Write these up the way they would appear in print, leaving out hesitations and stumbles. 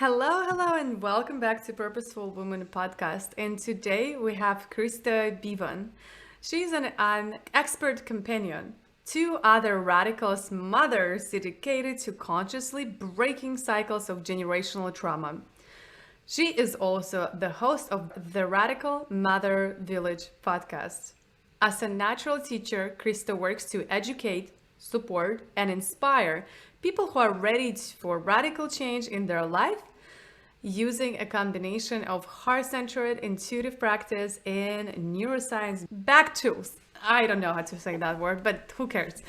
Hello, and welcome back to Purposeful Woman podcast. And today we have Christa Bevan. She's an expert companion to other radicals mothers dedicated to consciously breaking cycles of generational trauma. She is also the host of the Radical Mother Village podcast. As a natural teacher, Christa works to educate, support, and inspire people who are ready for radical change in their life using a combination of heart-centered intuitive practice and neuroscience back tools. I don't know how to say that word, but who cares?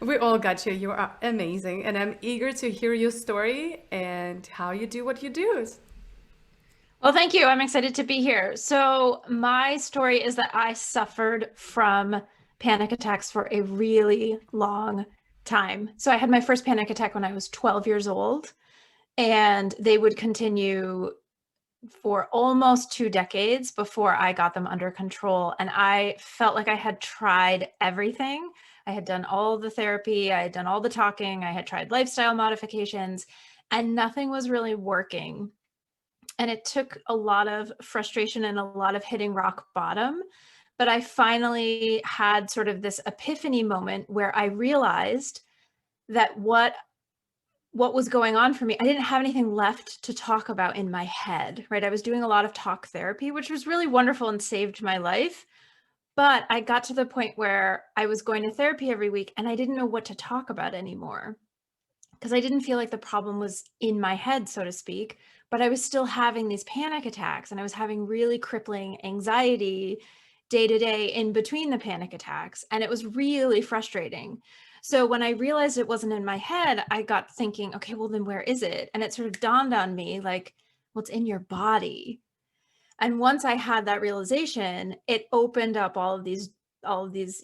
We all got you. You are amazing. And I'm eager to hear your story and how you do what you do. Well, thank you. I'm excited to be here. So my story is that I suffered from panic attacks for a really long time. So I had my first panic attack when I was 12 years old, and they would continue for almost 2 decades before I got them under control. And I felt like I had tried everything. I had done all the therapy, I had done all the talking, I had tried lifestyle modifications, and nothing was really working. And it took a lot of frustration and a lot of hitting rock bottom. But I finally had sort of this epiphany moment where I realized that what was going on for me, I didn't have anything left to talk about in my head, right? I was doing a lot of talk therapy, which was really wonderful and saved my life. But I got to the point where I was going to therapy every week and I didn't know what to talk about anymore because I didn't feel like the problem was in my head, so to speak, but I was still having these panic attacks and I was having really crippling anxiety day to day in between the panic attacks. And it was really frustrating. So when I realized it wasn't in my head, I got thinking, okay, well, then where is it? And it sort of dawned on me like, well, it's in your body. And once I had that realization, it opened up all of these,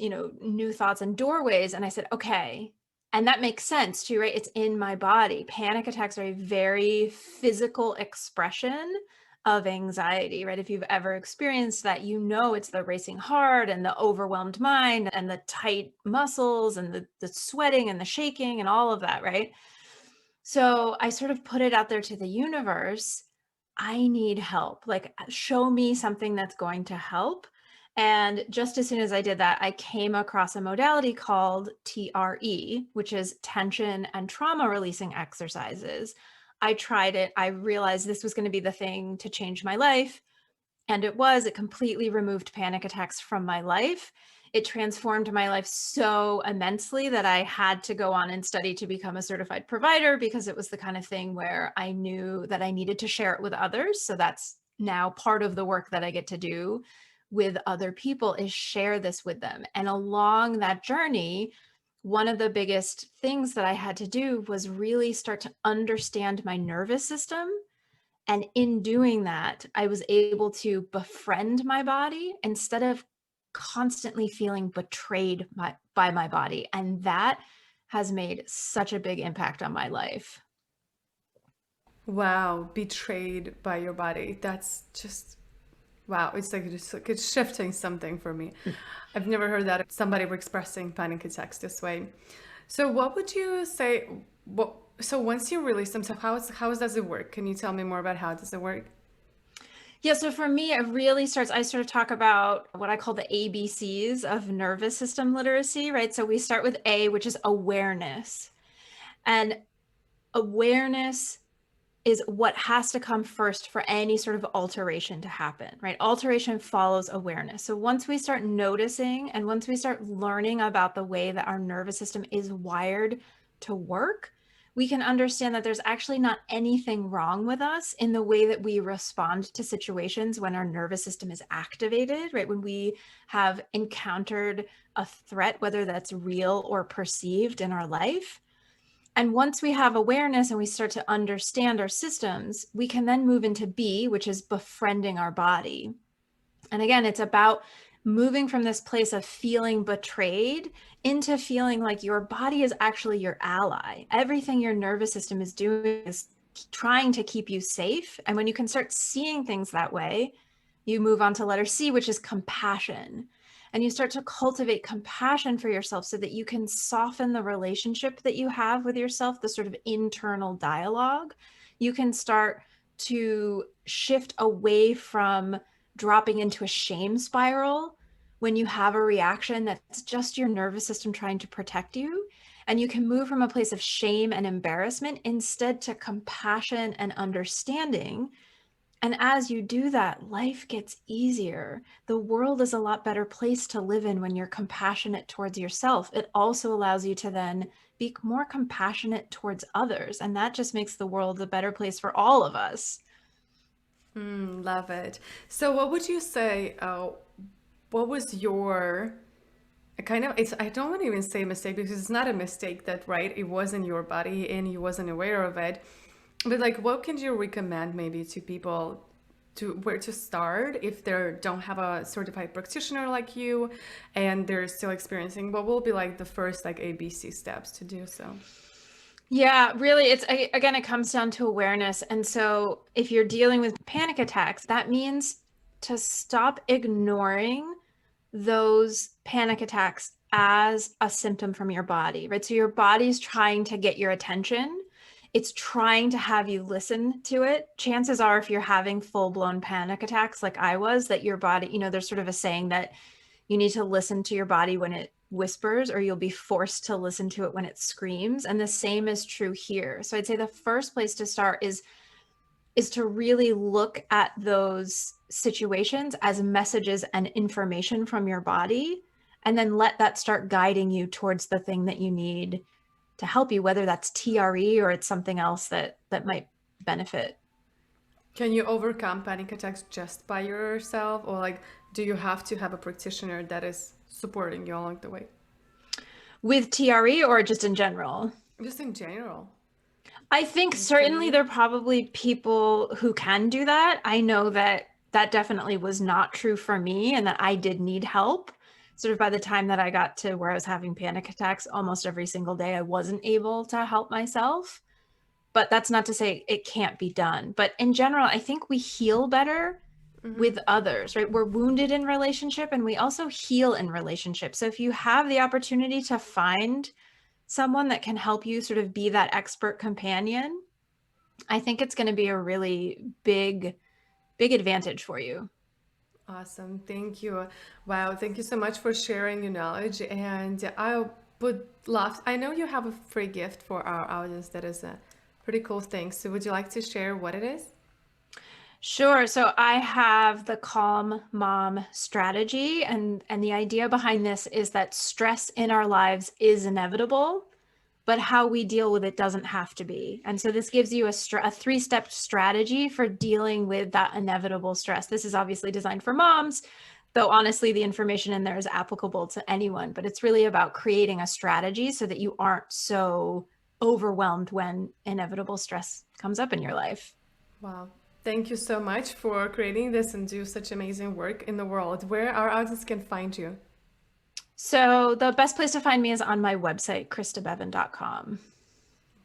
new thoughts and doorways. And I said, okay, and that makes sense too, right? It's in my body. Panic attacks are a very physical expression of anxiety, right? If you've ever experienced that, it's the racing heart and the overwhelmed mind and the tight muscles and the sweating and the shaking and all of that, right? So I sort of put it out there to the universe. I need help. Like, show me something that's going to help. And just as soon as I did that, I came across a modality called TRE, which is tension and trauma releasing exercises. I tried it. I realized this was going to be the thing to change my life. And it completely removed panic attacks from my life. It transformed my life so immensely that I had to go on and study to become a certified provider because it was the kind of thing where I knew that I needed to share it with others. So that's now part of the work that I get to do with other people is share this with them. And along that journey, one of the biggest things that I had to do was really start to understand my nervous system. And in doing that, I was able to befriend my body instead of constantly feeling betrayed by my body. And that has made such a big impact on my life. Wow, betrayed by your body. That's just wow. It's shifting something for me. I've never heard that somebody were expressing panic attacks this way. So what would you say? So once you release them, so how does it work? Can you tell me more about how does it work? Yeah, so for me, I sort of talk about what I call the ABCs of nervous system literacy, right? So we start with A, which is awareness. And awareness is what has to come first for any sort of alteration to happen, right? Alteration follows awareness. So once we start noticing and once we start learning about the way that our nervous system is wired to work, we can understand that there's actually not anything wrong with us in the way that we respond to situations when our nervous system is activated, right? When we have encountered a threat, whether that's real or perceived in our life. And once we have awareness and we start to understand our systems, we can then move into B, which is befriending our body. And again, it's about moving from this place of feeling betrayed into feeling like your body is actually your ally. Everything your nervous system is doing is trying to keep you safe. And when you can start seeing things that way, you move on to letter C, which is compassion. And you start to cultivate compassion for yourself so that you can soften the relationship that you have with yourself, the sort of internal dialogue. you can start to shift away from dropping into a shame spiral when you have a reaction that's just your nervous system trying to protect you. And you can move from a place of shame and embarrassment instead to compassion and understanding. And as you do that, life gets easier. The world is a lot better place to live in when you're compassionate towards yourself. It also allows you to then be more compassionate towards others. And that just makes the world a better place for all of us. Love it. So what would you say, what was your I don't want to even say mistake because it's not a mistake that, right? It wasn't your body and you wasn't aware of it. But like, what can you recommend maybe to people to where to start if they don't have a certified practitioner like you and they're still experiencing? What will be like the first like ABC steps to do so? Yeah, really, again, it comes down to awareness. And so if you're dealing with panic attacks, that means to stop ignoring those panic attacks as a symptom from your body, right? So your body's trying to get your attention. It's trying to have you listen to it. Chances are, if you're having full-blown panic attacks like I was, that your body, there's sort of a saying that you need to listen to your body when it whispers, or you'll be forced to listen to it when it screams. And the same is true here. So I'd say the first place to start is to really look at those situations as messages and information from your body, and then let that start guiding you towards the thing that you need to help you, whether that's TRE or it's something else that might benefit. Can you overcome panic attacks just by yourself, or like, do you have to have a practitioner that is supporting you along the way? With TRE or just in general? Just in general. I think certainly there are probably people who can do that. I know that definitely was not true for me, and that I did need help. Sort of by the time that I got to where I was having panic attacks almost every single day, I wasn't able to help myself. But that's not to say it can't be done. But in general, I think we heal better with others, right? We're wounded in relationship, and we also heal in relationship. So if you have the opportunity to find someone that can help you sort of be that expert companion, I think it's going to be a really big advantage for you. Awesome. Thank you. Wow. Thank you so much for sharing your knowledge. And I would love, I know you have a free gift for our audience that is a pretty cool thing. So would you like to share what it is? Sure. So I have the Calm Mom strategy, and the idea behind this is that stress in our lives is inevitable, but how we deal with it doesn't have to be. And so this gives you a 3-step strategy for dealing with that inevitable stress. This is obviously designed for moms, though honestly, the information in there is applicable to anyone, but it's really about creating a strategy so that you aren't so overwhelmed when inevitable stress comes up in your life. Wow. Thank you so much for creating this and do such amazing work in the world. Where our audience can find you? So the best place to find me is on my website, christabevan.com.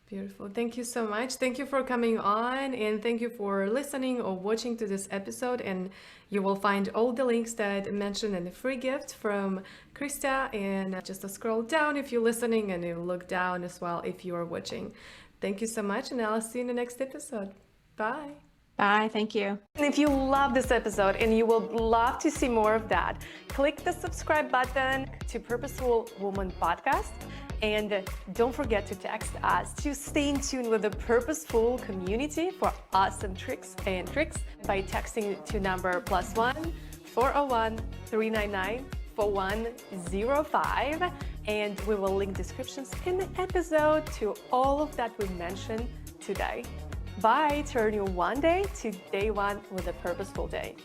Beautiful. Thank you so much. Thank you for coming on, and thank you for listening or watching to this episode. And you will find all the links that I mentioned in the free gift from Christa, and just scroll down if you're listening, and you look down as well if you are watching. Thank you so much, and I'll see you in the next episode. Bye. Bye. Thank you. And if you love this episode and you would love to see more of that, click the subscribe button to Purposeful Woman Podcast. And don't forget to text us to stay in tune with the Purposeful community for awesome tricks by texting to number +1 401 399 4105. And we will link descriptions in the episode to all of that we mentioned today. Bye. Turn your one day to day one with a purposeful day.